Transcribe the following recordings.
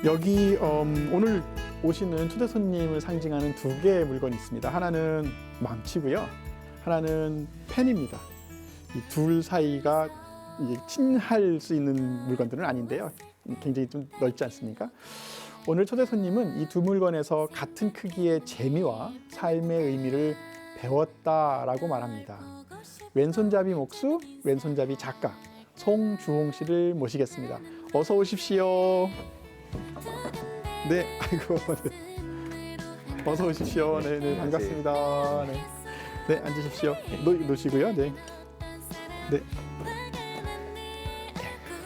여기 오늘 오시는 초대 손님을 상징하는 두 개의 물건이 있습니다. 하나는 망치고요. 하나는 펜입니다. 이 둘 사이가 이제 친할 수 있는 물건들은 아닌데요. 굉장히 좀 넓지 않습니까? 오늘 초대 손님은 이 두 물건에서 같은 크기의 재미와 삶의 의미를 배웠다라고 말합니다. 왼손잡이 목수, 왼손잡이 작가 송주홍 씨를 모시겠습니다. 어서 오십시오. 네, 아이고, 네. 어서 오십시오. 네, 네, 반갑습니다. 네, 네, 앉으십시오. 놓으시고요. 네, 네,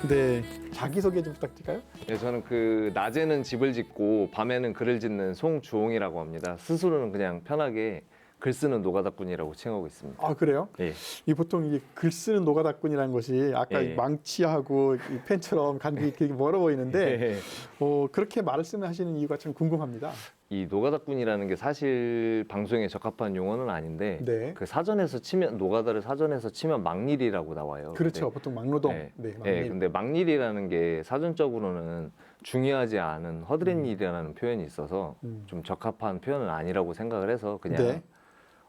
네. 자기 소개 좀 부탁드릴까요? 네, 저는 낮에는 집을 짓고 밤에는 글을 짓는 송주홍이라고 합니다. 스스로는 그냥 편하게 글 쓰는 노가다꾼이라고 칭하고 있습니다. 아, 그래요? 예. 이 보통 이게 글 쓰는 노가다꾼이라는 것이 아까 예. 이 망치하고 이 펜처럼 간격이 되게 멀어 보이는데 예. 그렇게 말씀하시는 이유가 참 궁금합니다. 이 노가다꾼이라는 게 사실 방송에 적합한 용어는 아닌데 네. 그 사전에서 치면 노가다를 사전에서 치면 막일이라고 나와요. 그렇죠. 근데, 보통 막노동. 네. 네, 네, 막일. 근데 막일이라는 게 사전적으로는 중요하지 않은 허드렛 일이라는 표현이 있어서 좀 적합한 표현은 아니라고 생각을 해서 그냥 네.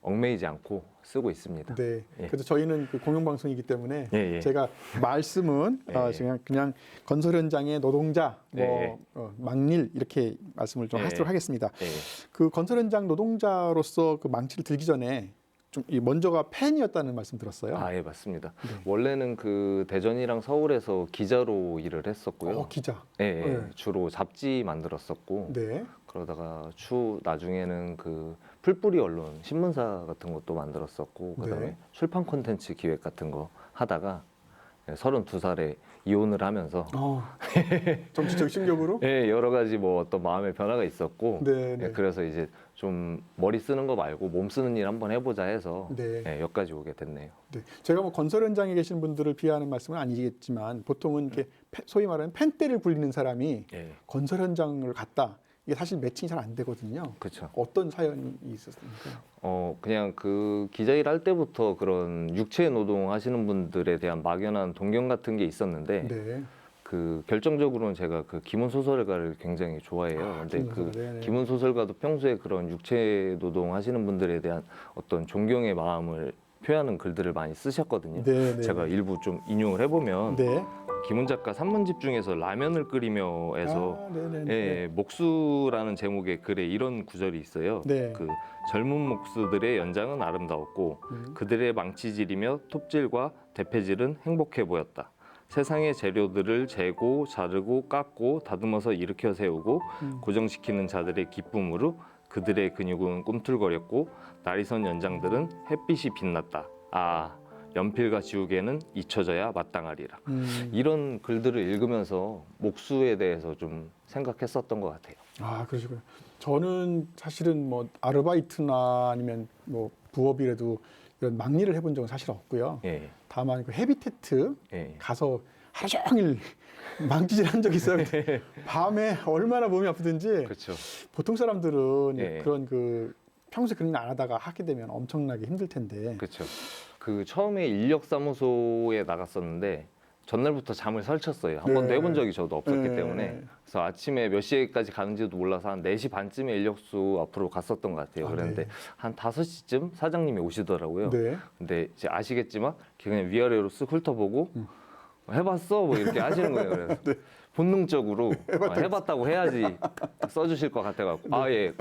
얽매이지 않고 쓰고 있습니다. 네. 예. 그래서 저희는 그 공영방송이기 때문에 예, 예. 제가 말씀은 예. 그냥 건설 현장의 노동자, 예. 막일 이렇게 말씀을 좀 예. 하도록 하겠습니다. 예. 그 건설 현장 노동자로서 그 망치를 들기 전에 좀 먼저가 펜이었다는 말씀 들었어요. 아, 예, 맞습니다. 네. 원래는 대전이랑 서울에서 기자로 일을 했었고요. 기자. 예, 예. 네. 주로 잡지 만들었었고, 네. 그러다가 나중에는 풀뿌리 언론, 신문사 같은 것도 만들었었고, 그다음에 네. 출판 콘텐츠 기획 같은 거 하다가 32살에 이혼을 하면서 정치적 심경으로? 예, 여러 가지 어떤 마음의 변화가 있었고, 네, 네. 예, 그래서 이제 좀 머리 쓰는 거 말고 몸 쓰는 일 한번 해보자 해서 네. 예, 여기까지 오게 됐네요. 네. 제가 건설 현장에 계신 분들을 비하하는 말씀은 아니겠지만 보통은 이렇게 소위 말하는 펜대를 굴리는 사람이 예, 건설 현장을 갔다. 이게 사실 매칭이 잘 안 되거든요. 그렇죠. 어떤 사연이 있었습니까? 그냥 기자 일 할 때부터 그런 육체 노동 하시는 분들에 대한 막연한 동경 같은 게 있었는데, 네. 결정적으로는 제가 기문 소설가를 굉장히 좋아해요. 근데 기문 소설, 네네. 기문 소설가도 평소에 그런 육체 노동 하시는 분들에 대한 어떤 존경의 마음을 표현하는 글들을 많이 쓰셨거든요. 네, 네. 제가 일부 좀 인용을 해보면, 네. 기문 작가 산문집 중에서 라면을 끓이며에서 예, 목수라는 제목의 글에 이런 구절이 있어요. 네. 젊은 목수들의 연장은 아름다웠고 그들의 망치질이며 톱질과 대패질은 행복해 보였다. 세상의 재료들을 재고 자르고 깎고 다듬어서 일으켜 세우고 고정시키는 자들의 기쁨으로 그들의 근육은 꿈틀거렸고 날이 선 연장들은 햇빛이 빛났다. 아, 연필과 지우개는 잊혀져야 마땅하리라. 이런 글들을 읽으면서 목수에 대해서 좀 생각했었던 것 같아요. 아, 그러시군요. 저는 사실은 아르바이트나 아니면 부업이라도 이런 막일을 해본 적은 사실 없고요. 예. 다만 헤비테트 예. 가서 하루 종일 망치질 한 적이 있어요. 밤에 얼마나 몸이 아프든지. 그렇죠. 보통 사람들은 예. 그런 평소에 그런 일 안 하다가 하게 되면 엄청나게 힘들 텐데. 그렇죠. 처음에 인력사무소에 나갔었는데 전날부터 잠을 설쳤어요. 한 번도 해본 적이 저도 없었기 네. 때문에. 그래서 아침에 몇 시까지 가는지도 몰라서 한 4시 반쯤에 인력소 앞으로 갔었던 것 같아요. 그런데 네. 한 5시쯤 사장님이 오시더라고요. 네. 근데 이제 아시겠지만 그냥 위아래로 쓱 훑어보고 해봤어? 이렇게 하시는 거예요. 그래서 네. 본능적으로 해봤다고 해야지 써주실 것 같아갖고 예,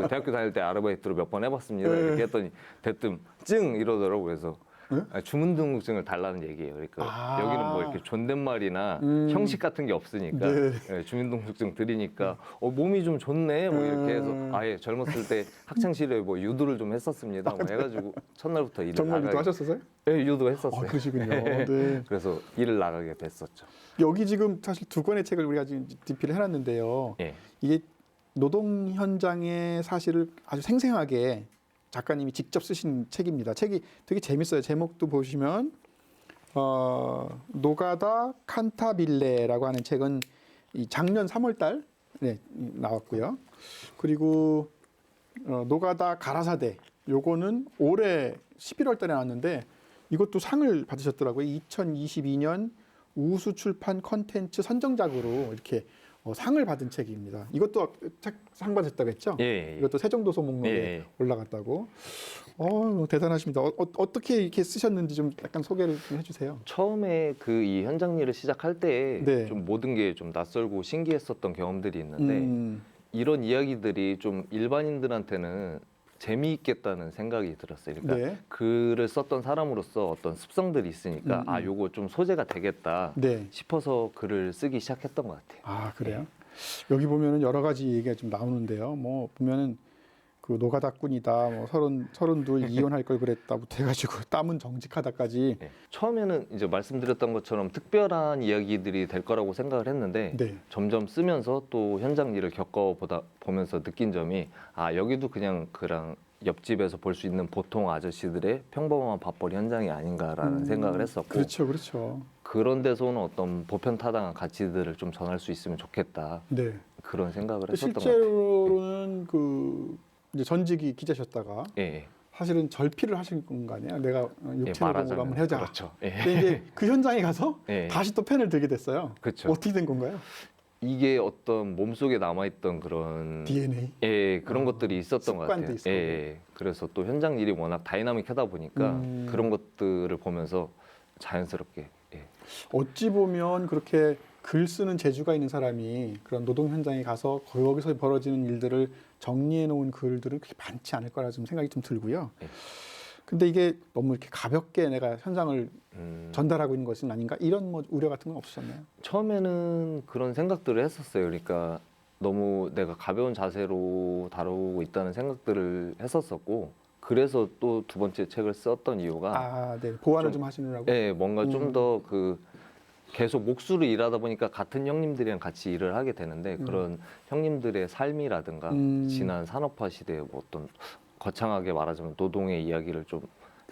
대학교 다닐 때 아르바이트로 몇 번 해봤습니다. 이렇게 했더니 대뜸 찡 이러더라고요. 그래서 주민등록증을 달라는 얘기예요. 그러니까 여기는 이렇게 존댓말이나 형식 같은 게 없으니까 네. 예, 주민등록증 드리니까 몸이 좀 좋네 이렇게 해서 예, 젊었을 때 학창 시절에 유도를 좀 했었습니다. 해가지고 첫날부터 일을 정말 나가게. 유도하셨어요? 예, 유도했었어요. 그러시군요. 네. 그래서 일을 나가게 됐었죠. 여기 지금 사실 두 권의 책을 우리가 지금 DP를 해놨는데요. 예. 이게 노동 현장의 사실을 아주 생생하게 작가님이 직접 쓰신 책입니다. 책이 되게 재밌어요. 제목도 보시면 노가다 칸타빌레라고 하는 책은 작년 3월달 나왔고요. 그리고 노가다 가라사대 요거는 올해 11월달에 나왔는데 이것도 상을 받으셨더라고요. 2022년 우수 출판 컨텐츠 선정작으로 이렇게 상을 받은 책입니다. 이것도 책 상 받았다고 했죠? 예, 예. 이것도 세종도서 목록에 예. 올라갔다고. 대단하십니다. 어떻게 이렇게 쓰셨는지 좀 약간 소개를 좀 해주세요. 처음에 그 이 현장 일을 시작할 때 네. 좀 모든 게 좀 낯설고 신기했었던 경험들이 있는데 이런 이야기들이 좀 일반인들한테는 재미있겠다는 생각이 들었어요. 그러니까 네. 글을 썼던 사람으로서 어떤 습성들이 있으니까 아, 요거 좀 소재가 되겠다 네. 싶어서 글을 쓰기 시작했던 것 같아요. 아, 그래요? 여기 보면은 여러 가지 얘기가 좀 나오는데요. 뭐 보면은 그 노가다꾼이다, 뭐 서른둘 이혼할 걸 그랬다부터 해가지고 땀은 정직하다까지. 네. 처음에는 이제 말씀드렸던 것처럼 특별한 이야기들이 될 거라고 생각을 했는데 네. 점점 쓰면서 또 현장 일을 보면서 느낀 점이 아, 여기도 그냥 옆집에서 볼 수 있는 보통 아저씨들의 평범한 밥벌이 현장이 아닌가라는 생각을 했었고 그렇죠, 그렇죠. 그런 데서는 어떤 보편타당한 가치들을 좀 전할 수 있으면 좋겠다 네. 그런 생각을 했었던 것 같아요. 실제로는 그 이제 전직이 기자셨다가 예, 사실은 절필을 하신 거 아니에요? 내가 예, 육체노동으로 한번 해자. 그렇죠. 예. 근데 이제 그 현장에 가서 예. 다시 또 펜을 들게 됐어요. 그렇죠. 어떻게 된 건가요? 이게 어떤 몸속에 남아있던 그런 DNA. 예, 그런 것들이 있었던 것 습관도 같아요. 있었고. 예, 그래서 또 현장 일이 워낙 다이나믹하다 보니까 그런 것들을 보면서 자연스럽게 예. 어찌 보면 그렇게 글 쓰는 재주가 있는 사람이 그런 노동 현장에 가서 거기서 벌어지는 일들을 정리해 놓은 글들은 그렇게 많지 않을 거라 좀 생각이 좀 들고요. 네. 근데 이게 너무 이렇게 가볍게 내가 현장을 전달하고 있는 것은 아닌가 이런 뭐 우려 같은 건 없으셨나요? 처음에는 그런 생각들을 했었어요. 그러니까 너무 내가 가벼운 자세로 다루고 있다는 생각들을 했었었고 그래서 또 두 번째 책을 썼던 이유가 네. 보완을 좀- 좀 하시느라고. 예, 뭔가 좀 더 계속 몫으로 일하다 보니까 같은 형님들이랑 같이 일을 하게 되는데 그런 형님들의 삶이라든가 지난 산업화 시대의 뭐 어떤 거창하게 말하자면 노동의 이야기를 좀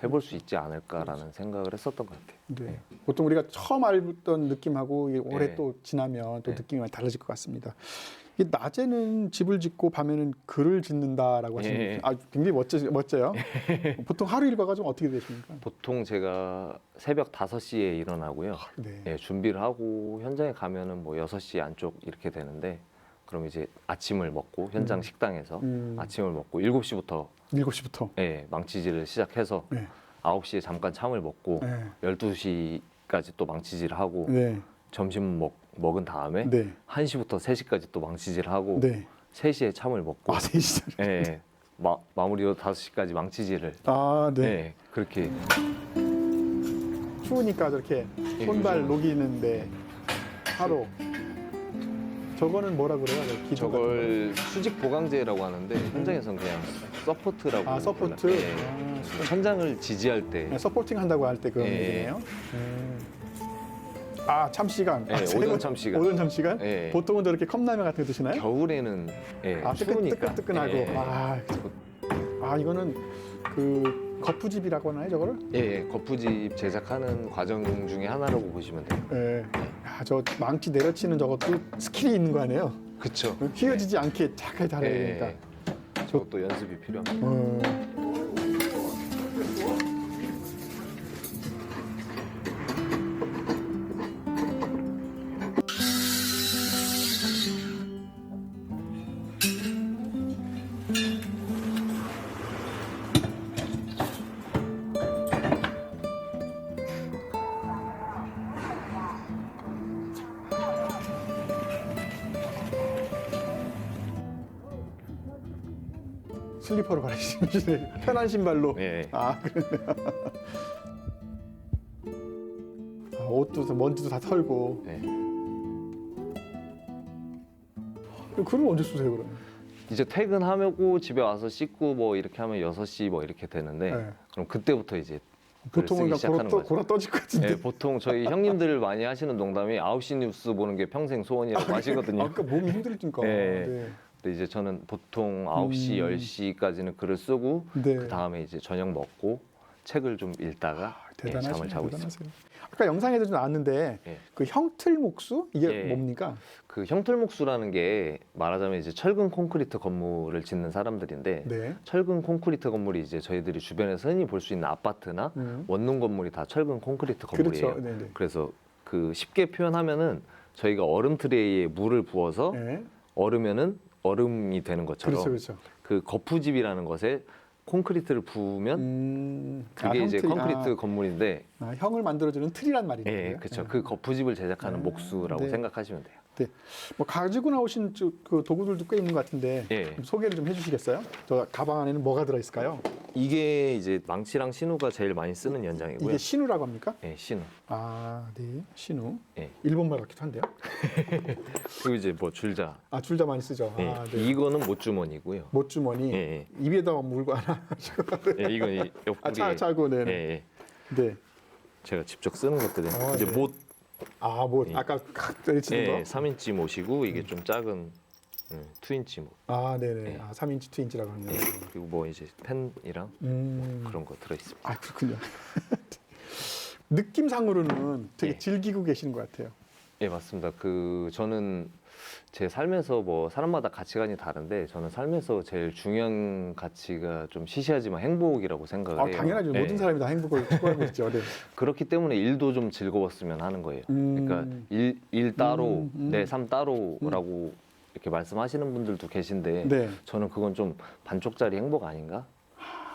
해볼 수 있지 않을까라는 생각을 했었던 것 같아요. 네. 보통 우리가 처음 알던 느낌하고 이게 오래 네. 또 지나면 또 네. 느낌이 많이 달라질 것 같습니다. 이게 낮에는 집을 짓고 밤에는 글을 짓는다라고 하시는 예. 굉장히 멋져요. 보통 하루 일과가 좀 어떻게 되십니까? 보통 제가 새벽 5시에 일어나고요. 네. 예, 준비를 하고 현장에 가면은 뭐 6시 안쪽 이렇게 되는데 그럼 이제 아침을 먹고 현장 식당에서 아침을 먹고 7시부터 7시부터. 예, 망치질을 시작해서 네. 9시에 잠깐 참을 먹고 네. 12시까지 또 망치질을 하고 네. 점심 먹은 다음에 네. 1시부터 3시까지 또 망치질을 하고 네. 3시에 참을 먹고 3시. 예, 마무리로 5시까지 망치질을 네. 예, 그렇게 추우니까 저렇게 손발 녹이는데 하루. 저거는 뭐라 그래요? 기둥 저걸 수직 보강제라고 하는데 현장에서는 그냥 서포트라고 같은 거. 서포트. 불러요. 예. 현장을 지지할 때 서포팅 한다고 할 때 그런 예. 얘기네요. 참 시간. 예, 오전 참 시간. 오전 참 시간? 예. 보통은 저렇게 컵라면 같은 거 드시나요? 겨울에는 예, 추우니까 뜨끈뜨끈하고. 예. 이거는 그 거푸집이라고 하나요, 저거를? 예, 거푸집 제작하는 과정 중에 하나라고 보시면 돼요. 예. 저 망치 내려치는 저것도 스킬이 있는 거 아니에요? 그쵸. 휘어지지 않게 착하게 달아야 되니까. 저것도 연습이 필요합니다. 슬리퍼로 가르치시는 편한 신발로. 예. 그러네요. 옷도 먼지도 다 털고. 네. 그럼 글을 언제 쓰세요, 그러면? 이제 퇴근하고 집에 와서 씻고 뭐 이렇게 하면 6시 뭐 이렇게 되는데 네. 그럼 그때부터 이제 글을 보통은 쓰기 시작하는 거죠. 고라 떠질 것 같은데. 예, 보통 저희 형님들 많이 하시는 농담이 9시 뉴스 보는 게 평생 소원이라고 하시거든요. 그러니까 몸이 힘들니까. 예. 네. 근데 이제 저는 보통 9시, 10시까지는 글을 쓰고 네. 그 다음에 이제 저녁 먹고 책을 좀 읽다가 잠을 대단하시네요. 자고 있습니다. 대단하세요. 아까 영상에도 좀 나왔는데 예. 그 형틀목수 이게 예. 뭡니까? 그 형틀목수라는 게 말하자면 이제 철근 콘크리트 건물을 짓는 사람들인데 네. 철근 콘크리트 건물이 이제 저희들이 주변에서 흔히 볼 수 있는 아파트나 원룸 건물이 다 철근 콘크리트 건물이에요. 그렇죠. 네네. 그래서 그 쉽게 표현하면은 저희가 얼음 트레이에 물을 부어서 네. 얼으면은 얼음이 되는 것처럼 그렇죠. 그 거푸집이라는 것에 콘크리트를 부으면 그게 이제 형틀, 콘크리트 건물인데 형을 만들어주는 틀이란 말이네요. 예, 그렇죠. 그 거푸집을 제작하는 목수라고 네. 생각하시면 돼요. 네. 뭐 가지고 나오신 그 도구들도 꽤 있는 것 같은데 예. 좀 소개를 좀 해주시겠어요? 저 가방 안에는 뭐가 들어있을까요? 이게 이제 망치랑 신우가 제일 많이 쓰는 연장이고요. 이게 신우라고 합니까? 예, 신우. 네, 신우. 예. 일본말 같기도 한데요. 그리고 이제 뭐 줄자. 줄자 많이 쓰죠. 예. 네. 이거는 못주머니고요. 못주머니. 예, 입에다 물고 하나. 예. 예, 이건 이 옆구리에. 차고 네. 예, 예. 네. 제가 직접 쓰는 것들은 이제 네. 못. 못. 예. 아까 때리치는 예, 거. 3인치 못이고 이게 좀 작은 2인치 못. 네네. 예. 3인치, 2인치라고 하네요. 예. 그리고 뭐 이제 펜이랑 그런 거 들어 있습니다. 그렇군요. 느낌상으로는 되게 예. 즐기고 계시는 것 같아요. 예, 맞습니다. 저는 제 삶에서 뭐 사람마다 가치관이 다른데 저는 삶에서 제일 중요한 가치가 좀 시시하지만 행복이라고 생각을 해요. 당연하죠. 예. 모든 사람이 다 행복을 추구하고 있죠. 네. 그렇기 때문에 일도 좀 즐거웠으면 하는 거예요. 그러니까 일 따로, 내 삶 따로라고 이렇게 말씀하시는 분들도 계신데 네. 저는 그건 좀 반쪽짜리 행복 아닌가?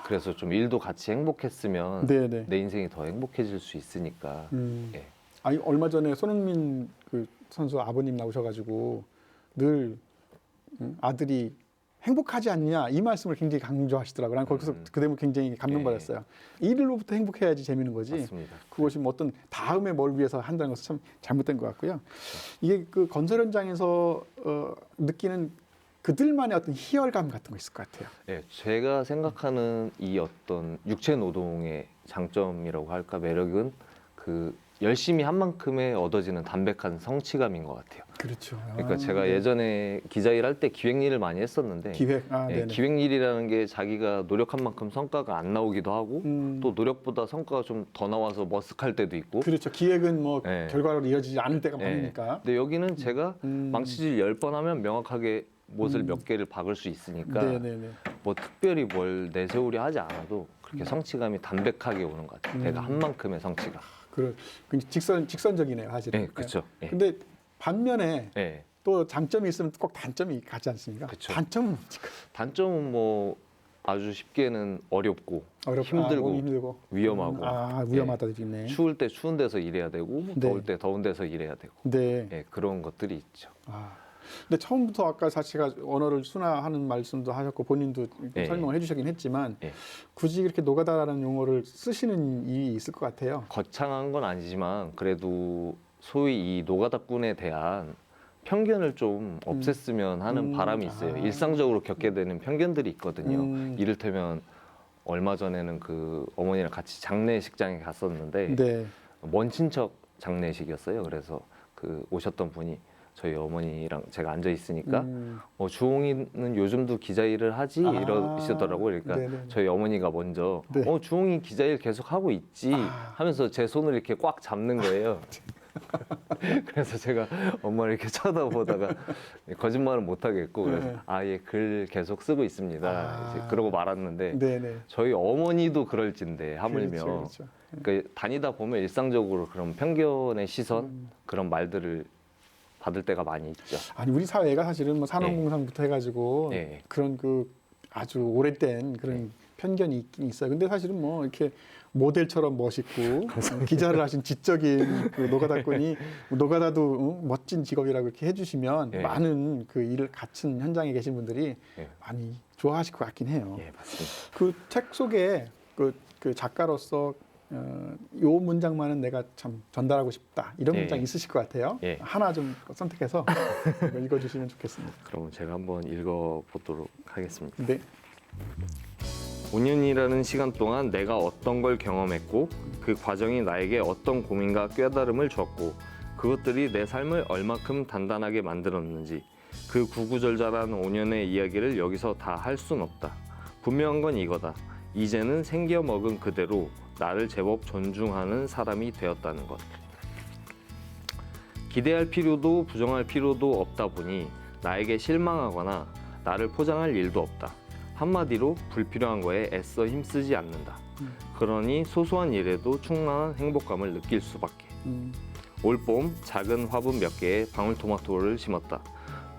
그래서 좀 일도 같이 행복했으면 네. 내 인생이 더 행복해질 수 있으니까. 예. 얼마 전에 손흥민 그 선수 아버님 나오셔가지고 늘 아들이 행복하지 않냐 이 말씀을 굉장히 강조하시더라고요. 난 거기서 그 대목 굉장히 감동받았어요. 일로부터 행복해야지 재미있는 거지. 맞습니다. 그것이 뭐 어떤 다음에 뭘 위해서 한다는 것은 참 잘못된 것 같고요. 이게 그 건설 현장에서 느끼는 그들만의 어떤 희열감 같은 거 있을 것 같아요. 예, 제가 생각하는 이 어떤 육체 노동의 장점이라고 할까 매력은 그 열심히 한 만큼의 얻어지는 담백한 성취감인 것 같아요. 그렇죠. 그러니까 제가 예전에 기자 일할 때 기획 일을 많이 했었는데 기획, 예, 기획 일이라는 게 자기가 노력한 만큼 성과가 안 나오기도 하고 또 노력보다 성과가 좀 더 나와서 머쓱할 때도 있고. 그렇죠. 기획은 뭐 예. 결과로 이어지지 않을 때가 예. 많으니까. 근데 여기는 제가 망치질 10번 하면 명확하게 못을 몇 개를 박을 수 있으니까 네네네. 뭐 특별히 뭘 내세우려 하지 않아도 그렇게 성취감이 담백하게 오는 것 같아요. 내가 한 만큼의 성취가. 직선적이네요, 사실은. 네, 그렇죠. 예. 근데 반면에 예. 또 장점이 있으면 꼭 단점이 같지 않습니까? 그쵸. 단점은 뭡니까? 단점은 뭐 아주 쉽게는 어렵고 힘들고 몸이 힘들고 위험하고 위험하다도 있네. 추울 때 추운 데서 일해야 되고 네. 더울 때 더운 데서 일해야 되고 네. 예, 그런 것들이 있죠. 근데 처음부터 아까 사실 제가 언어를 순화하는 말씀도 하셨고 본인도 예. 설명을 해주시긴 했지만 예. 굳이 이렇게 노가다라는 용어를 쓰시는 이유가 있을 것 같아요. 거창한 건 아니지만 그래도 소위 이 노가다꾼에 대한 편견을 좀 없앴으면 하는 바람이 있어요. 일상적으로 겪게 되는 편견들이 있거든요. 이를테면 얼마 전에는 그 어머니랑 같이 장례식장에 갔었는데 네. 먼 친척 장례식이었어요. 그래서 그 오셨던 분이 저희 어머니랑 제가 앉아 있으니까 주홍이는 요즘도 기자 일을 하지 이러시더라고요. 그러니까 네네. 저희 어머니가 먼저 네. 주홍이 기자 일 계속 하고 있지 하면서 제 손을 이렇게 꽉 잡는 거예요. 그래서 제가 엄마를 이렇게 쳐다보다가 거짓말은 못 하겠고 그래서 예, 글 계속 쓰고 있습니다. 이제 그러고 말았는데 네네. 저희 어머니도 그럴진데 하물며 그렇죠. 그러니까 다니다 보면 일상적으로 그런 편견의 시선 그런 말들을 받을 때가 많이 있죠. 아니 우리 사회가 사실은 뭐 산업공상부터 해가지고 예. 그런 그 아주 오래된 그런 편견이 있긴 있어요. 근데 사실은 뭐 이렇게 모델처럼 멋있고 기자를 하신 지적인 그 노가다꾼이 노가다도 멋진 직업이라고 이렇게 해주시면 예. 많은 그 일을 갖춘 현장에 계신 분들이 예. 많이 좋아하실 것 같긴 해요. 예, 맞습니다. 그 책 속에 그 작가로서 요 문장만은 내가 참 전달하고 싶다 이런 예. 문장 있으실 것 같아요. 예. 하나 좀 선택해서 읽어주시면 좋겠습니다. 그럼 제가 한번 읽어보도록 하겠습니다. 네. 5년이라는 시간 동안 내가 어떤 걸 경험했고 그 과정이 나에게 어떤 고민과 깨달음을 줬고 그것들이 내 삶을 얼마큼 단단하게 만들었는지 그 구구절절한 5년의 이야기를 여기서 다 할 순 없다. 분명한 건 이거다. 이제는 생겨 먹은 그대로 나를 제법 존중하는 사람이 되었다는 것. 기대할 필요도 부정할 필요도 없다 보니 나에게 실망하거나 나를 포장할 일도 없다. 한마디로 불필요한 거에 애써 힘쓰지 않는다. 그러니 소소한 일에도 충만한 행복감을 느낄 수밖에. 올봄 작은 화분 몇 개에 방울토마토를 심었다.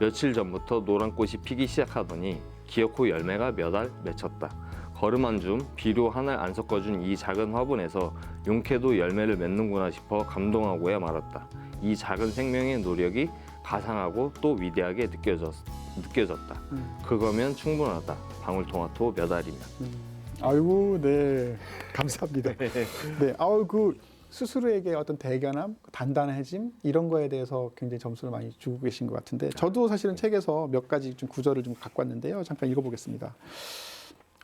며칠 전부터 노란 꽃이 피기 시작하더니 기어코 열매가 몇 알 맺혔다. 거름 한 줌, 비료 하나 안 섞어준 이 작은 화분에서 용케도 열매를 맺는구나 싶어 감동하고야 말았다. 이 작은 생명의 노력이 가상하고 또 위대하게 느껴졌다. 그거면 충분하다. 방울토마토 몇 알이면. 아이고, 네, 감사합니다. 네, 아우 그 스스로에게 어떤 대견함, 단단해짐 이런 거에 대해서 굉장히 점수를 많이 주고 계신 것 같은데, 저도 사실은 책에서 몇 가지 좀 구절을 좀 갖고 왔는데요. 잠깐 읽어보겠습니다.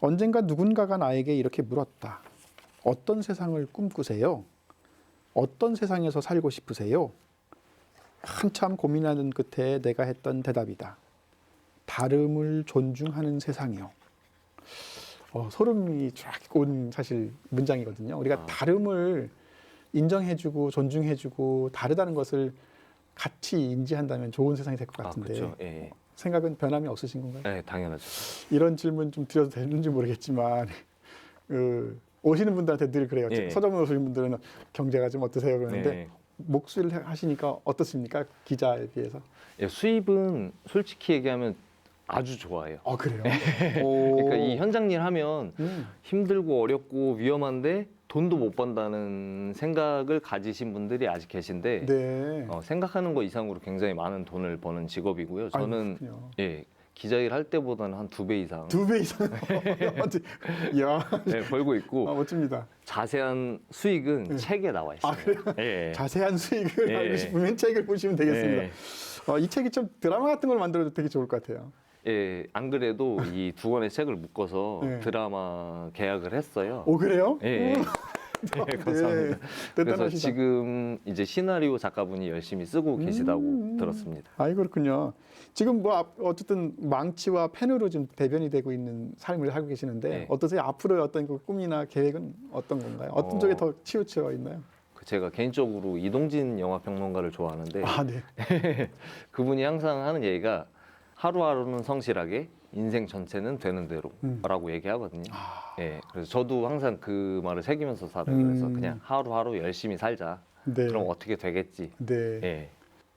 언젠가 누군가가 나에게 이렇게 물었다. 어떤 세상을 꿈꾸세요? 어떤 세상에서 살고 싶으세요? 한참 고민하는 끝에 내가 했던 대답이다. 다름을 존중하는 세상이요. 소름이 쫙 온 사실 문장이거든요. 우리가 다름을 인정해주고 존중해주고 다르다는 것을 같이 인지한다면 좋은 세상이 될 것 같은데 그렇죠. 예. 생각은 변함이 없으신 건가요? 네, 당연하죠. 이런 질문 좀 드려도 되는지 모르겠지만 오시는 분들한테 늘 그래요. 예. 서점에 오시는 분들은 경제가 좀 어떠세요? 그러는데 네. 목수를 하시니까 어떻습니까? 기자에 비해서. 예, 수입은 솔직히 얘기하면 아주 좋아해요. 그래요? 그러니까 이 현장 일 하면 음. 힘들고 어렵고 위험한데 돈도 못 번다는 생각을 가지신 분들이 아직 계신데 네. 생각하는 것 이상으로 굉장히 많은 돈을 버는 직업이고요. 저는 그렇군요. 예, 기자 일 할 때보다는 한 2배 이상 2배 이상. 이야, 네, 벌고 있고 멋집니다. 자세한 수익은 네. 책에 나와 있어요. 그래요? 예. 자세한 수익을 예. 알고 싶으면 책을 보시면 되겠습니다. 예. 이 책이 좀 드라마 같은 걸 만들어도 되게 좋을 것 같아요. 예, 안 그래도 이 두 권의 책을 묶어서 네. 드라마 계약을 했어요. 그래요? 예. 네, 감사합니다. 그래서 대단하시다. 지금 이제 시나리오 작가분이 열심히 쓰고 계시다고 들었습니다. 그렇군요. 지금 어쨌든 망치와 펜으로 좀 대변이 되고 있는 삶을 하고 계시는데 네. 어떠세요? 앞으로의 어떤 그 꿈이나 계획은 어떤 건가요? 어떤 쪽에 더 치우쳐 있나요? 제가 개인적으로 이동진 영화평론가를 좋아하는데 네. 그분이 항상 하는 얘기가 하루하루는 성실하게 인생 전체는 되는 대로라고 얘기하거든요. 예, 그래서 저도 항상 그 말을 새기면서 살아요. 그래서 그냥 하루하루 열심히 살자. 네. 그럼 어떻게 되겠지. 네. 예.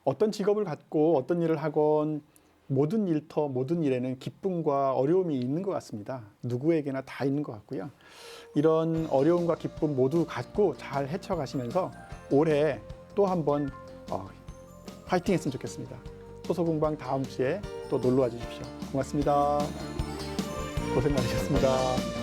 어떤 직업을 갖고 어떤 일을 하건 모든 일터 모든 일에는 기쁨과 어려움이 있는 것 같습니다. 누구에게나 다 있는 것 같고요. 이런 어려움과 기쁨 모두 갖고 잘 헤쳐가시면서 올해 또 한번 파이팅 했으면 좋겠습니다. 토소공방 다음 주에 또 놀러와 주십시오. 고맙습니다. 고생 많으셨습니다.